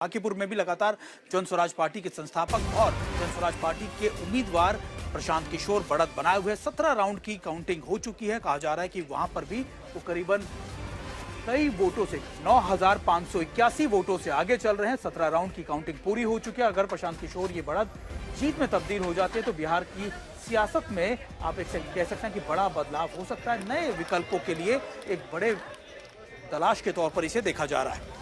बांकीपुर में भी लगातार जन स्वराज पार्टी के संस्थापक और जन स्वराज पार्टी के उम्मीदवार प्रशांत किशोर बढ़त बनाए हुए 17 राउंड की काउंटिंग हो चुकी है। कहा जा रहा है कि वहां पर भी वो करीबन कई वोटों से 9,581 वोटों से आगे चल रहे हैं। 17 राउंड की काउंटिंग पूरी हो चुकी है। अगर प्रशांत किशोर ये बढ़त जीत में तब्दील हो जाते हैं तो बिहार की सियासत में आप एक कह सकते हैं कि बड़ा बदलाव हो सकता है। नए विकल्पों के लिए एक बड़े तलाश के तौर पर इसे देखा जा रहा है।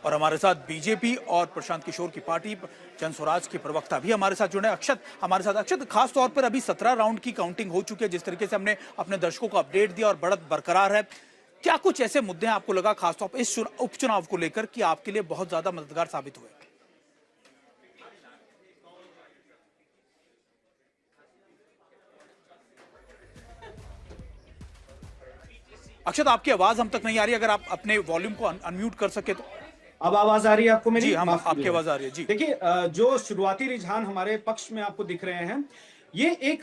और हमारे साथ बीजेपी और प्रशांत किशोर की पार्टी जन स्वराज के प्रवक्ता भी हमारे साथ जुड़े। अक्षत हमारे साथ। अक्षत, खास तौर पर अभी 17 राउंड की काउंटिंग हो चुकी है। जिस तरीके से हमने अपने दर्शकों को अपडेट दिया और बढ़त बरकरार है, क्या कुछ ऐसे मुद्दे हैं आपको लगा खासतौर पर इस उपचुनाव को लेकर कि आपके लिए बहुत ज्यादा मददगार साबित हुए? अक्षत, आपकी आवाज हम तक नहीं आ रही, अगर आप अपने वॉल्यूम को अनम्यूट कर सके तो। अब आवाज आ रही है आपको मेरी? जी, हम आपकी आवाज आ रही है जी। देखिए, जो शुरुआती रुझान हमारे पक्ष में आपको दिख रहे हैं, ये एक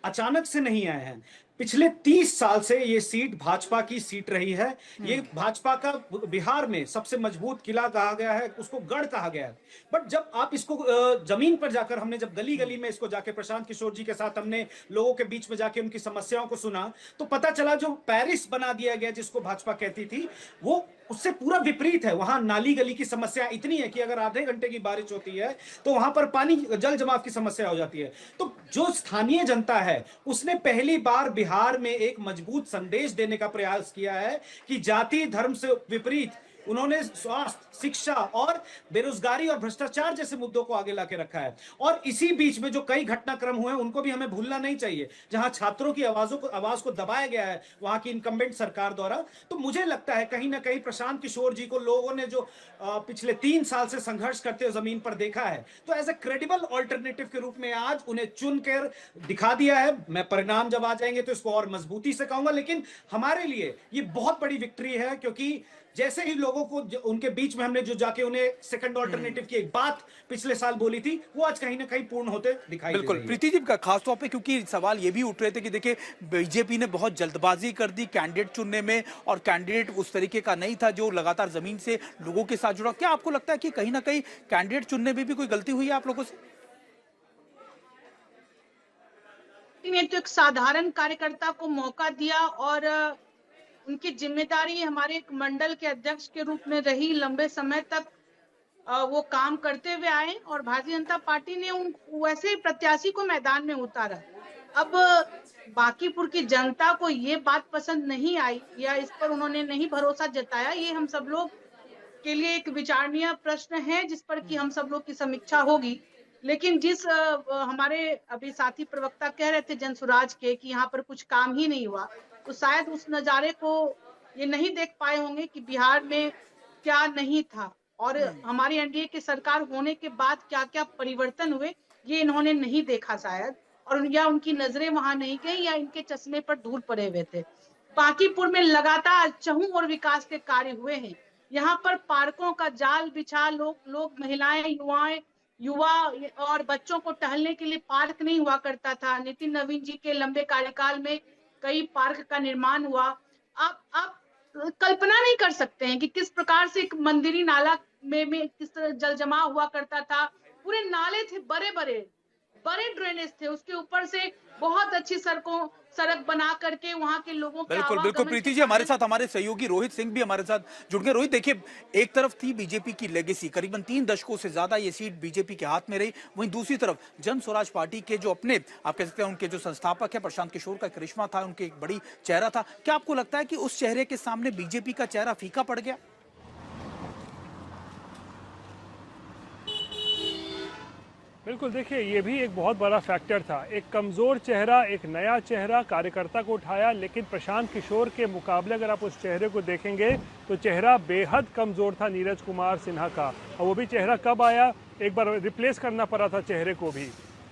अचानक से नहीं आए हैं। पिछले 30 साल से ये सीट भाजपा की सीट रही है। ये भाजपा का बिहार में सबसे मजबूत किला कहा गया है, उसको गढ़ कहा गया है। बट जब आप इसको जमीन पर जाकर, हमने जब गली गली में इसको जाके प्रशांत किशोर जी के साथ हमने लोगों के बीच में जाके उनकी समस्याओं को सुना, तो पता चला जो पेरिस बना दिया गया जिसको भाजपा कहती थी, वो उससे पूरा विपरीत है। वहां नाली गली की समस्या इतनी है कि अगर आधे घंटे की बारिश होती है तो वहां पर पानी जल जमाव की समस्या हो जाती है। तो जो स्थानीय जनता है उसने पहली बार बिहार में एक मजबूत संदेश देने का प्रयास किया है कि जाति धर्म से विपरीत उन्होंने स्वास्थ्य, शिक्षा और बेरोजगारी और भ्रष्टाचार जैसे मुद्दों को आगे लाके रखा है। और इसी बीच में जो कई घटनाक्रम हुए उनको भी हमें भूलना नहीं चाहिए, जहां छात्रों की आवाज को दबाया गया है वहां की इनकम्बेंट सरकार द्वारा। तो मुझे लगता है कहीं ना कहीं प्रशांत किशोर जी को लोगों ने जो पिछले 3 साल से संघर्ष करते हुए जमीन पर देखा है, तो एज ए क्रेडिबल ऑल्टरनेटिव के रूप में आज उन्हें चुनकर दिखा दिया है। मैं परिणाम जब आ जाएंगे तो इसको और मजबूती से कहूंगा, लेकिन हमारे लिए ये बहुत बड़ी विक्ट्री है, क्योंकि जैसे ही लोगों को उनके बीच में हमने जो जाके उन्हें सेकंड ऑल्टरनेटिव की एक बात पिछले साल बोली थी, वो आज कहीं ना कहीं पूर्ण होते दिखाई दे रही है। बिल्कुल प्रीति जी, का खास तौर पे क्योंकि सवाल ये भी उठ रहे थे कि देखिए बीजेपी ने बहुत जल्दबाजी कर दी कैंडिडेट चुनने में, और कैंडिडेट उस तरीके का नहीं था जो लगातार जमीन से लोगों के साथ जुड़ा। क्या आपको लगता है कि कहीं ना कहीं कैंडिडेट चुनने में भी कोई गलती हुई है आप लोगों से? तो एक साधारण कार्यकर्ता को मौका दिया और उनकी जिम्मेदारी हमारे एक मंडल के अध्यक्ष के रूप में रही। लंबे समय तक वो काम करते हुए आए और भारतीय जनता पार्टी ने उन वैसे ही प्रत्याशी को मैदान में उतारा। अब बांकीपुर की जनता को ये बात पसंद नहीं आई या इस पर उन्होंने नहीं भरोसा जताया, ये हम सब लोग के लिए एक विचारणीय प्रश्न है जिस पर कि हम सब लोग की समीक्षा होगी। लेकिन जिस हमारे अभी साथी प्रवक्ता कह रहे थे जन स्वराज के कि यहाँ पर कुछ काम ही नहीं हुआ, तो शायद उस नजारे को ये नहीं देख पाए होंगे कि बिहार में क्या नहीं था और हमारी एनडीए की सरकार होने के बाद क्या क्या परिवर्तन हुए, ये इन्होंने नहीं देखा शायद, और या उनकी नजरें वहां नहीं गई या इनके चश्मे पर धूल पड़े हुए थे। बांकीपुर में लगातार चहुं और विकास के कार्य हुए हैं। यहाँ पर पार्कों का जाल बिछा लोग महिलाएं, युवा और बच्चों को टहलने के लिए पार्क नहीं हुआ करता था। नितिन नवीन जी के लंबे कार्यकाल में कई पार्क का निर्माण हुआ। आप कल्पना नहीं कर सकते हैं कि किस प्रकार से एक मंदिरी नाला में किस तरह जल जमाव हुआ करता था। पूरे नाले थे, बड़े ड्रेनेज थे, उसके ऊपर से बहुत अच्छी सड़क बना करके वहां के लोगों के बिल्कुल प्रीति जी, हमारे साथ हमारे सहयोगी रोहित सिंह भी हमारे साथ जुड़ गए। रोहित, देखिए एक तरफ थी बीजेपी की लेगेसी, करीबन 3 दशकों से ज्यादा ये सीट बीजेपी के हाथ में रही, वहीं दूसरी तरफ जन स्वराज पार्टी के जो अपने आप कह सकते हैं उनके जो संस्थापक है प्रशांत किशोर का करिश्मा था, उनके एक बड़ी चेहरा था। क्या आपको लगता है कि उस चेहरे के सामने बीजेपी का चेहरा फीका पड़ गया? बिल्कुल, देखिए ये भी एक बहुत बड़ा फैक्टर था। एक कमज़ोर चेहरा, एक नया चेहरा कार्यकर्ता को उठाया, लेकिन प्रशांत किशोर के मुकाबले अगर आप उस चेहरे को देखेंगे तो चेहरा बेहद कमज़ोर था नीरज कुमार सिन्हा का। और वो भी चेहरा कब आया, एक बार रिप्लेस करना पड़ा था चेहरे को भी।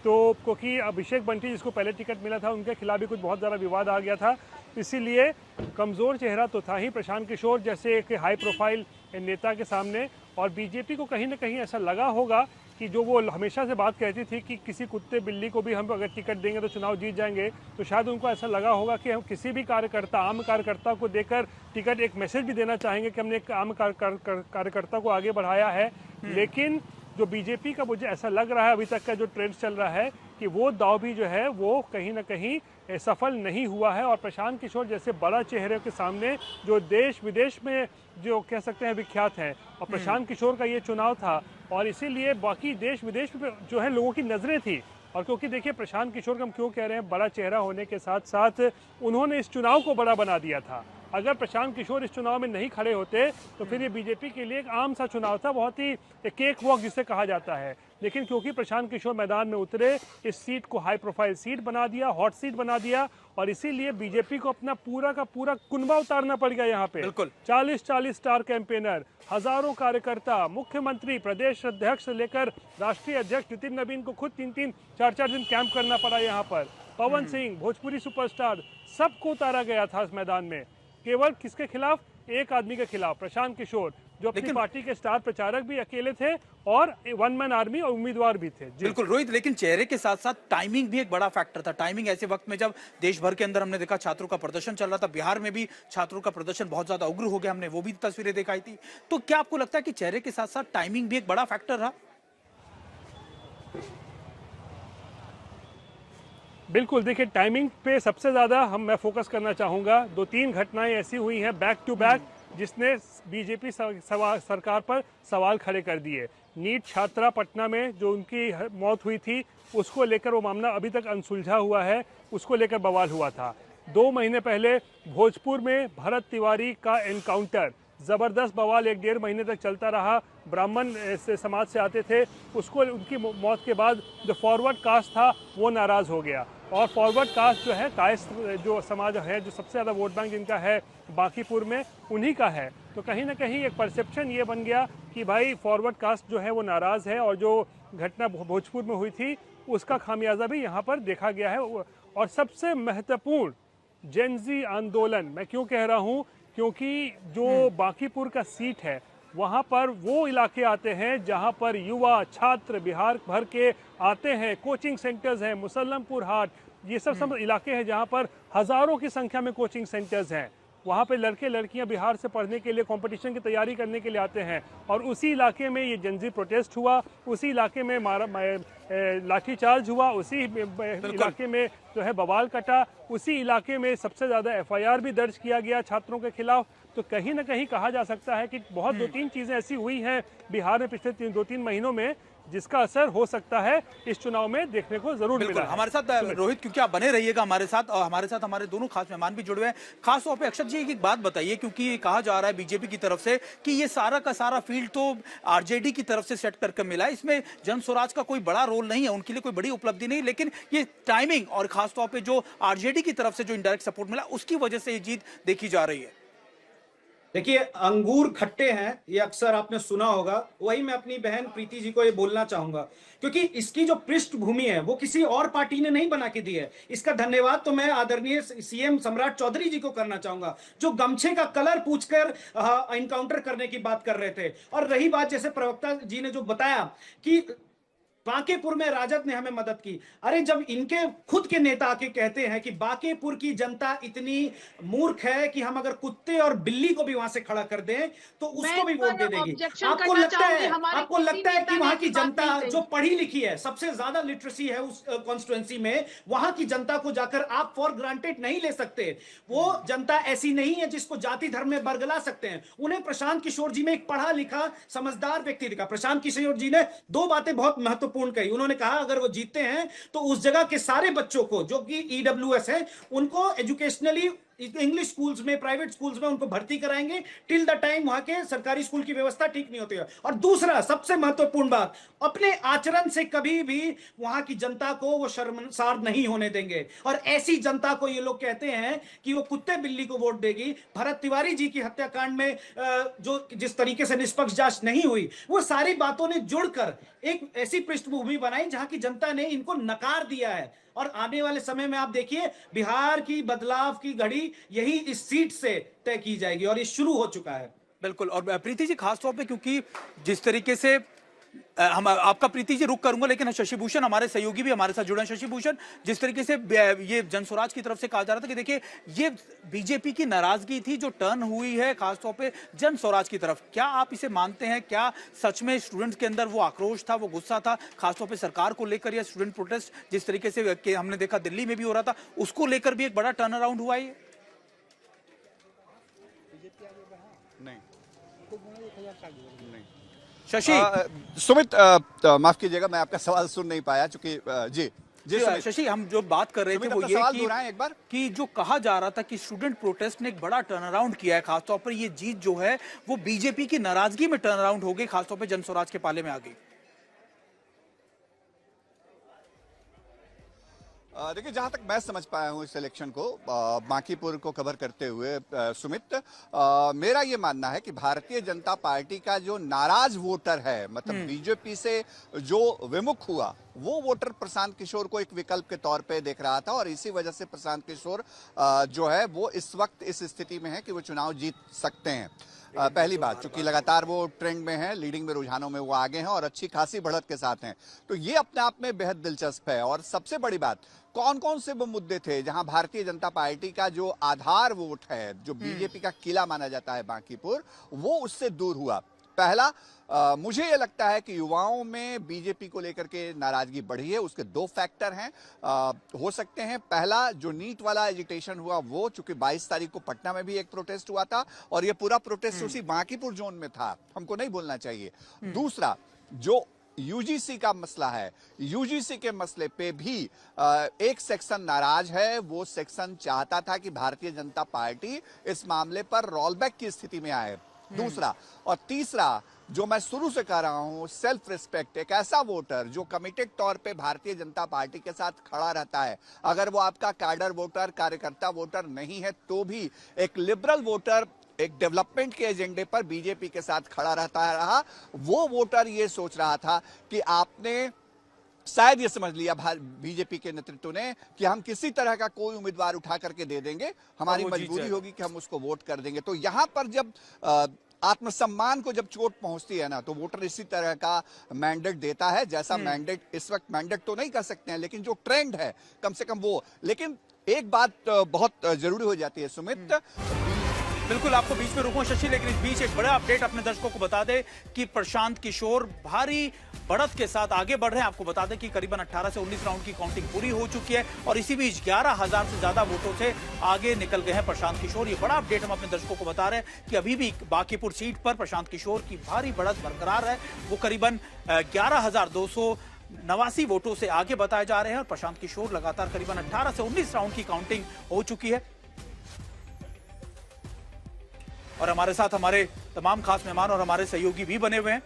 तो क्योंकि अभिषेक बंटी जिसको पहले टिकट मिला था, उनके खिलाफ भी कुछ बहुत ज़्यादा विवाद आ गया था। इसीलिए कमज़ोर चेहरा तो था ही प्रशांत किशोर जैसे एक हाई प्रोफाइल नेता के सामने। और बीजेपी को कहीं ना कहीं ऐसा लगा होगा कि जो वो हमेशा से बात कहती थी कि किसी कुत्ते बिल्ली को भी हम अगर टिकट देंगे तो चुनाव जीत जाएंगे, तो शायद उनको ऐसा लगा होगा कि हम किसी भी कार्यकर्ता, आम कार्यकर्ता को देकर टिकट, एक मैसेज भी देना चाहेंगे कि हमने एक आम कार्यकर्ता को आगे बढ़ाया है। लेकिन जो बीजेपी का मुझे ऐसा लग रहा है अभी तक का जो ट्रेंड चल रहा है कि वो दाव भी जो है वो कहीं ना कहीं सफल नहीं हुआ है। और प्रशांत किशोर जैसे बड़ा चेहरे के सामने जो देश विदेश में जो कह सकते हैं विख्यात हैं, और प्रशांत किशोर का ये चुनाव था और इसीलिए बाकी देश विदेश में जो है लोगों की नजरें थी। और क्योंकि देखिए प्रशांत किशोर का हम क्यों कह रहे हैं, बड़ा चेहरा होने के साथ साथ उन्होंने इस चुनाव को बड़ा बना दिया था। अगर प्रशांत किशोर इस चुनाव में नहीं खड़े होते तो फिर ये बीजेपी के लिए एक आम सा चुनाव था, बहुत ही केक वॉक जिसे कहा जाता है। लेकिन क्योंकि प्रशांत किशोर मैदान में उतरे, इस सीट को हाई प्रोफाइल सीट बना दिया, हॉट सीट बना दिया, और इसीलिए बीजेपी को अपना पूरा का पूरा कुनबा उतारना पड़ गया यहाँ पे। 40-40 स्टार कैंपेनर, हजारों कार्यकर्ता, मुख्यमंत्री, प्रदेश अध्यक्ष से लेकर राष्ट्रीय अध्यक्ष नितिन नवीन को खुद 3-3, 4-4 दिन कैंप करना पड़ा यहाँ पर। पवन सिंह, भोजपुरी सुपरस्टार, सबको उतारा गया था इस मैदान में। केवल किसके खिलाफ? एक आदमी के खिलाफ, प्रशांत किशोर, जो अपनी पार्टी के स्टार प्रचारक भी अकेले थे और वन मैन आर्मी और उम्मीदवार भी थे। बिल्कुल रोहित, लेकिन चेहरे के साथ साथ टाइमिंग भी एक बड़ा फैक्टर था। टाइमिंग ऐसे वक्त में जब देश भर के अंदर हमने देखा छात्रों का प्रदर्शन चल रहा था, बिहार में भी छात्रों का प्रदर्शन बहुत ज्यादा उग्र हो गया, हमने वो भी तस्वीरें दिखाई थी। तो क्या आपको लगता है कि चेहरे के साथ साथ टाइमिंग भी एक बड़ा फैक्टर रहा? बिल्कुल, देखिए टाइमिंग पे सबसे ज़्यादा मैं फोकस करना चाहूँगा। 2-3 घटनाएं ऐसी हुई हैं बैक टू बैक जिसने बीजेपी सरकार पर सवाल खड़े कर दिए। नीट छात्रा पटना में जो उनकी मौत हुई थी उसको लेकर वो मामला अभी तक अनसुलझा हुआ है, उसको लेकर बवाल हुआ था। 2 महीने पहले भोजपुर में भरत तिवारी का एनकाउंटर, ज़बरदस्त बवाल 1-1.5 महीने तक चलता रहा। ब्राह्मण से समाज से आते थे, उसको उनकी मौत के बाद जो फॉरवर्ड कास्ट था वो नाराज़ हो गया। और फॉरवर्ड कास्ट जो है, कायस्थ जो समाज है, जो सबसे ज़्यादा वोट बैंक जिनका है बांकीपुर में, उन्हीं का है। तो कहीं ना कहीं एक परसेप्शन ये बन गया कि भाई फॉरवर्ड कास्ट जो है वो नाराज़ है, और जो घटना भोजपुर में हुई थी उसका खामियाजा भी यहाँ पर देखा गया है। और सबसे महत्वपूर्ण जेनजी आंदोलन, मैं क्यों कह रहा हूँ, क्योंकि जो बांकीपुर का सीट है वहाँ पर वो इलाके आते हैं जहाँ पर युवा छात्र बिहार भर के आते हैं, कोचिंग सेंटर्स हैं, मुसल्लमपुर हाट, ये सब इलाके हैं जहाँ पर हज़ारों की संख्या में कोचिंग सेंटर्स हैं। वहाँ पे लड़के लड़कियाँ बिहार से पढ़ने के लिए, कंपटीशन की तैयारी करने के लिए आते हैं। और उसी इलाके में ये जनजी प्रोटेस्ट हुआ, उसी इलाके में लाठीचार्ज हुआ, उसी इलाके में जो है बवाल कटा, उसी इलाके में सबसे ज़्यादा FIR भी दर्ज किया गया छात्रों के खिलाफ। तो कहीं ना कहीं कहा जा सकता है कि बहुत 2-3 चीज़ें ऐसी हुई हैं बिहार में पिछले 2-3 महीनों में जिसका असर हो सकता है इस चुनाव में देखने को जरूर मिला। हमारे साथ रोहित, क्योंकि आप बने रहिएगा हमारे साथ, और हमारे साथ हमारे दोनों खास मेहमान भी जुड़े हुए हैं। खास तौर पे अक्षत जी एक बात बताइए, क्योंकि ये कहा जा रहा है बीजेपी की तरफ से कि ये सारा का सारा फील्ड तो RJD की तरफ से सेट करके मिला है, इसमें जन स्वराज का कोई बड़ा रोल नहीं है, उनके लिए कोई बड़ी उपलब्धि नहीं, लेकिन ये टाइमिंग और खासतौर पर जो RJD की तरफ से जो इनडायरेक्ट सपोर्ट मिला उसकी वजह से ये जीत देखी जा रही है। देखिए, अंगूर खट्टे हैं, ये अक्सर आपने सुना होगा। वही मैं अपनी बहन प्रीति जी को ये बोलना चाहूंगा, क्योंकि इसकी जो पृष्ठभूमि है वो किसी और पार्टी ने नहीं बना के दी है। इसका धन्यवाद तो मैं आदरणीय CM सम्राट चौधरी जी को करना चाहूंगा, जो गमछे का कलर पूछकर एनकाउंटर करने की बात कर रहे थे। और रही बात, जैसे प्रवक्ता जी ने जो बताया कि बांकेपुर में राजद ने हमें मदद की, अरे जब इनके खुद के नेता आके कहते हैं कि बांकेपुर की जनता इतनी मूर्ख है कि हम अगर कुत्ते और बिल्ली को भी वहां से खड़ा कर दें तो उसको भी वोट दे देगी। आपको लगता है कि वहां की जनता जो पढ़ी लिखी है, सबसे ज्यादा लिटरेसी है उस कॉन्स्टिट्यूएंसी में, वहां की जनता को जाकर आप फॉर ग्रांटेड नहीं ले सकते। वो जनता ऐसी नहीं है जिसको जाति धर्म में बरगला सकते हैं। उन्हें प्रशांत किशोर जी में एक पढ़ा लिखा समझदार व्यक्ति दिखा। प्रशांत किशोर जी ने 2 बातें बहुत महत्वपूर्ण कही। उन्होंने कहा अगर वो जीतते हैं तो उस जगह के सारे बच्चों को जो कि EWS है उनको एजुकेशनली इंग्लिश स्कूल्स में, प्राइवेट स्कूल्स में उनको भर्ती कराएंगे टिल द टाइम वहां के सरकारी स्कूल की व्यवस्था ठीक नहीं होती है। और दूसरा सबसे महत्वपूर्ण बात, अपने आचरण से कभी भी वहां की जनता को वो शर्मसार नहीं होने देंगे। और ऐसी जनता को ये लोग कहते हैं कि वो कुत्ते बिल्ली को वोट देगी। भरत तिवारी जी की हत्याकांड में जो जिस तरीके से निष्पक्ष जांच नहीं हुई, वो सारी बातों ने जुड़कर एक ऐसी पृष्ठभूमि बनाई जहां की जनता ने इनको नकार दिया है। और आने वाले समय में आप देखिए बिहार की बदलाव की घड़ी यही इस सीट से तय की जाएगी और ये शुरू हो चुका है। बिल्कुल। और प्रीति जी खास तौर पे क्योंकि जिस तरीके से हम आपका प्रीति जी रुक करूंगा, लेकिन शशि भूषण हमारे सहयोगी भी हमारे साथ जुड़े हैं। शशि भूषण, जिस तरीके से ये जन स्वराज की तरफ से कहा जा रहा था कि देखिए ये बीजेपी की नाराजगी थी जो टर्न हुई है खासतौर पे जन स्वराज की तरफ, क्या आप इसे मानते हैं? क्या सच में स्टूडेंट्स के अंदर वो आक्रोश था, वो गुस्सा था खासतौर पे सरकार को लेकर, या स्टूडेंट प्रोटेस्ट जिस तरीके से हमने देखा दिल्ली में भी हो रहा था उसको लेकर भी एक बड़ा टर्न अराउंड हुआ है? नहीं। शशि सुमित, माफ कीजिएगा, मैं आपका सवाल सुन नहीं पाया क्योंकि जी जी शशि, हम जो बात कर रहे थे वो ये एक बार कि जो कहा जा रहा था कि स्टूडेंट प्रोटेस्ट ने एक बड़ा टर्न अराउंड किया है, खासतौर पर ये जीत जो है वो बीजेपी की नाराजगी में टर्न अराउंड हो गई, खासतौर पर जन स्वराज के पाले में आ गई। देखिए, जहां तक मैं समझ पाया हूं इस इलेक्शन को, बांकीपुर को कवर करते हुए सुमित, मेरा ये मानना है कि भारतीय जनता पार्टी का जो नाराज वोटर है, मतलब बीजेपी से जो विमुख हुआ, वो वोटर प्रशांत किशोर को एक विकल्प के तौर पे देख रहा था और इसी वजह से प्रशांत किशोर जो है वो इस वक्त इस स्थिति में है कि वो चुनाव जीत सकते हैं। पहली बात, चूंकि लगातार वो ट्रेंड में है, लीडिंग में, रुझानों में वो आगे हैं और अच्छी खासी बढ़त के साथ हैं, तो ये अपने आप में बेहद दिलचस्प है। और सबसे बड़ी बात, कौन कौन से वो मुद्दे थे जहां भारतीय जनता पार्टी का जो आधार वोट है, जो बीजेपी का किला माना जाता है बांकीपुर, वो उससे दूर हुआ। पहला, मुझे ये लगता है कि युवाओं में बीजेपी को लेकर के नाराजगी बढ़ी है। उसके दो फैक्टर हैं, हो सकते हैं। पहला, जो नीट वाला एजिटेशन हुआ वो, चूंकि 22 तारीख को पटना में भी एक प्रोटेस्ट हुआ था और ये पूरा प्रोटेस्ट उसी बांकीपुर जोन में था, हमको नहीं बोलना चाहिए। दूसरा, जो यूजीसी का मसला है, यूजीसी के मसले पे भी एक सेक्शन नाराज है। वो सेक्शन चाहता था कि भारतीय जनता पार्टी इस मामले पर रोलबैक की स्थिति में आए। दूसरा और तीसरा, जो मैं शुरू से कह रहा हूं, सेल्फ रिस्पेक्ट, एक ऐसा वोटर जो कमिटेड तौर पे भारतीय जनता पार्टी के साथ खड़ा रहता है, अगर वो आपका कैडर वोटर, कार्यकर्ता वोटर नहीं है तो भी एक लिबरल वोटर, एक डेवलपमेंट के एजेंडे पर बीजेपी के साथ खड़ा रहता रहा, वो वोटर ये सोच रहा था कि आपने शायद ये समझ लिया बीजेपी के नेतृत्व ने कि हम किसी तरह का कोई उम्मीदवार उठा करके दे देंगे, हमारी मजबूरी होगी कि हम उसको वोट कर देंगे। तो यहां पर जब आत्मसम्मान को जब चोट पहुंचती है ना, तो वोटर इसी तरह का मैंडेट देता है, जैसा मैंडेट इस वक्त, मैंडेट तो नहीं कर सकते हैं लेकिन जो ट्रेंड है कम से कम वो। लेकिन एक बात बहुत जरूरी हो जाती है सुमित, बिल्कुल आपको बीच में रोकूं शशि, लेकिन इस बीच एक बड़ा अपडेट अपने दर्शकों को बता दें कि प्रशांत किशोर भारी बढ़त के साथ आगे बढ़ रहे हैं। आपको बता दें कि करीबन 18 से 19 राउंड की काउंटिंग पूरी हो चुकी है और इसी बीच 11,000 से ज्यादा वोटों से आगे निकल गए हैं प्रशांत किशोर। ये बड़ा अपडेट हम अपने दर्शकों को बता रहे हैं कि अभी भी बांकीपुर सीट पर प्रशांत किशोर की भारी बढ़त बरकरार है। वो करीबन 11,289 वोटों से आगे बताए जा रहे हैं और प्रशांत किशोर लगातार करीबन 18 से 19 राउंड की काउंटिंग हो चुकी है। और हमारे साथ हमारे तमाम खास मेहमान और हमारे सहयोगी भी बने हुए हैं।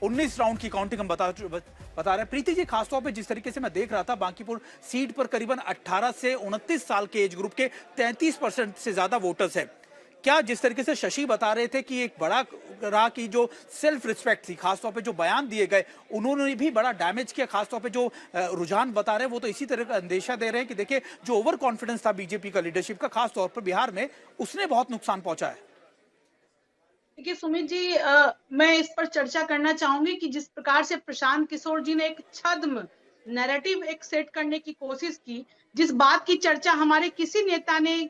19 राउंड की काउंटिंग हम बता रहे हैं। प्रीति जी, खासतौर पे जिस तरीके से मैं देख रहा था बांकीपुर सीट पर करीबन 18 से 29 साल के एज ग्रुप के 33% से ज्यादा वोटर्स हैं। क्या जिस तरीके से शशि बता रहे थे कि एक बड़ा रहा कि जो सेल्फ रिस्पेक्ट थी, खासतौर पे जो बयान दिए गए उन्होंने भी बड़ा डैमेज किया, खासतौर पे जो रुझान बता रहे हैं वो तो इसी तरह का अंदेशा दे रहे हैं कि देखिए जो ओवर कॉन्फिडेंस था बीजेपी का लीडरशिप का खासतौर पर बिहार में, उसने बहुत नुकसान पहुंचा है। देखिए सुमित जी, मैं इस पर चर्चा करना चाहूंगी कि जिस प्रकार से प्रशांत किशोर जी ने एक छद्म नैरेटिव एक सेट करने की कोशिश की, जिस बात की चर्चा हमारे किसी नेता ने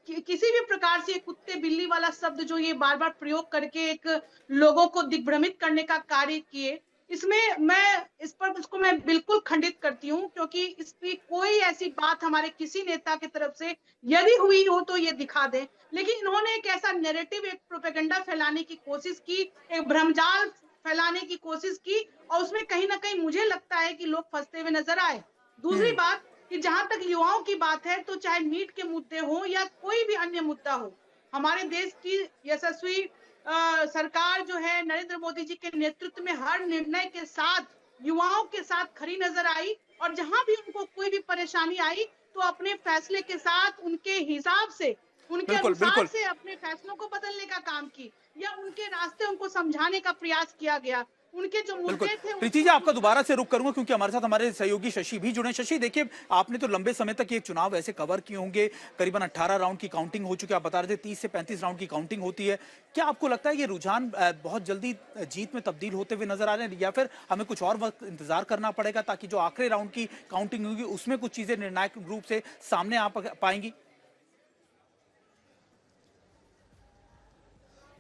किसी भी प्रकार से कुत्ते बिल्ली वाला शब्द जो ये बार बार प्रयोग करके एक लोगों को दिग्भ्रमित करने का कार्य किए, इसमें मैं इसको मैं बिल्कुल खंडित करती हूँ, क्योंकि इसकी कोई ऐसी बात हमारे किसी नेता की तरफ से यदि हुई हो तो ये दिखा दे। लेकिन इन्होंने एक ऐसा नैरेटिव, एक प्रोपेगेंडा फैलाने की कोशिश की, एक भ्रमजाल फैलाने की कोशिश की और उसमें कहीं ना कहीं मुझे लगता है कि लोग फंसते हुए नजर आए। दूसरी बात कि जहां तक युवाओं की बात है, तो चाहे नीट के मुद्दे हो या कोई भी अन्य मुद्दा हो, हमारे देश की यशस्वी सरकार जो है नरेंद्र मोदी जी के नेतृत्व में हर निर्णय के साथ युवाओं के साथ खड़ी नजर आई और जहां भी उनको कोई भी परेशानी आई तो अपने फैसले के साथ उनके हिसाब से, उनके अनुसार से अपने फैसलों को बदलने का काम की या उनके रास्ते उनको समझाने का प्रयास किया गया। उनके जो बिल्कुल। मुद्दे थे प्रीति जी, आपका दोबारा से रुख करूंगा क्योंकि हमारे साथ हमारे सहयोगी शशि भी जुड़े। शशि, देखिए, आपने तो लंबे समय तक ये चुनाव ऐसे कवर किए होंगे, करीबन 18 राउंड की काउंटिंग हो चुकी है, आप बता रहे थे 30 से 35 राउंड की काउंटिंग होती है। क्या आपको लगता है ये रुझान बहुत जल्दी जीत में तब्दील होते हुए नजर आ रहे हैं, या फिर हमें कुछ और वक्त इंतजार करना पड़ेगा ताकि जो आखिरी राउंड की काउंटिंग होगी उसमें कुछ चीजें निर्णायक रूप से सामने आ पाएंगी?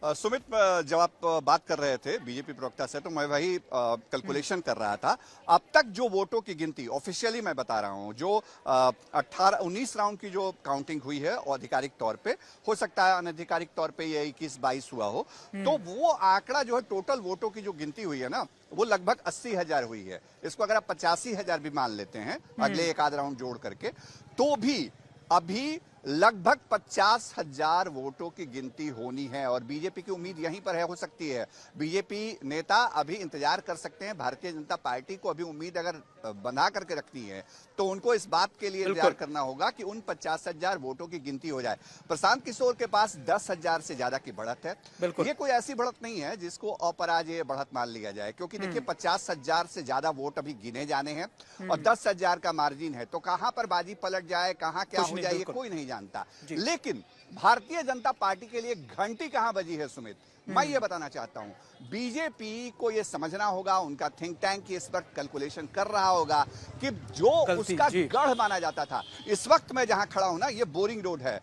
सुमित, जब आप बात कर रहे थे बीजेपी प्रवक्ता से, तो मैं वही कैलकुलेशन कर रहा था। अब तक जो वोटों की गिनती ऑफिशियली मैं बता रहा हूं, जो 19 राउंड की जो काउंटिंग हुई है आधिकारिक तौर पे, हो सकता है अनधिकारिक तौर पे ये 21-22 हुआ हो, तो वो आंकड़ा जो है टोटल वोटों की जो गिनती हुई है ना, वो लगभग 80,000 हुई है। इसको अगर आप 85,000 भी मान लेते हैं अगले एक आध राउंड जोड़ करके, तो भी अभी लगभग 50,000 वोटों की गिनती होनी है। और बीजेपी की उम्मीद यहीं पर है, हो सकती है बीजेपी नेता अभी इंतजार कर सकते हैं। भारतीय जनता पार्टी को अभी उम्मीद अगर बना करके रखनी है तो उनको इस बात के लिए इंतजार करना होगा कि उन 50,000 वोटों की गिनती हो जाए। प्रशांत किशोर के पास 10,000 से ज्यादा की बढ़त है। ये कोई ऐसी बढ़त नहीं है जिसको अपराजय बढ़त मान लिया जाए, क्योंकि देखिए 50,000 से ज्यादा वोट अभी गिने जाने हैं और 10,000 का मार्जिन है, तो कहां पर बाजी पलट जाए, कहां क्या हो जाए, ये कोई नहीं जानता। लेकिन भारतीय जनता पार्टी के लिए घंटी कहां बजी है सुमित, मैं ये बताना चाहता हूं। बीजेपी को ये समझना होगा, उनका थिंक टैंक इस वक्त कैलकुलेशन कर रहा होगा कि जो उसका गढ़ माना जाता था, इस वक्त मैं जहां खड़ा हूं ना, ये बोरिंग रोड है।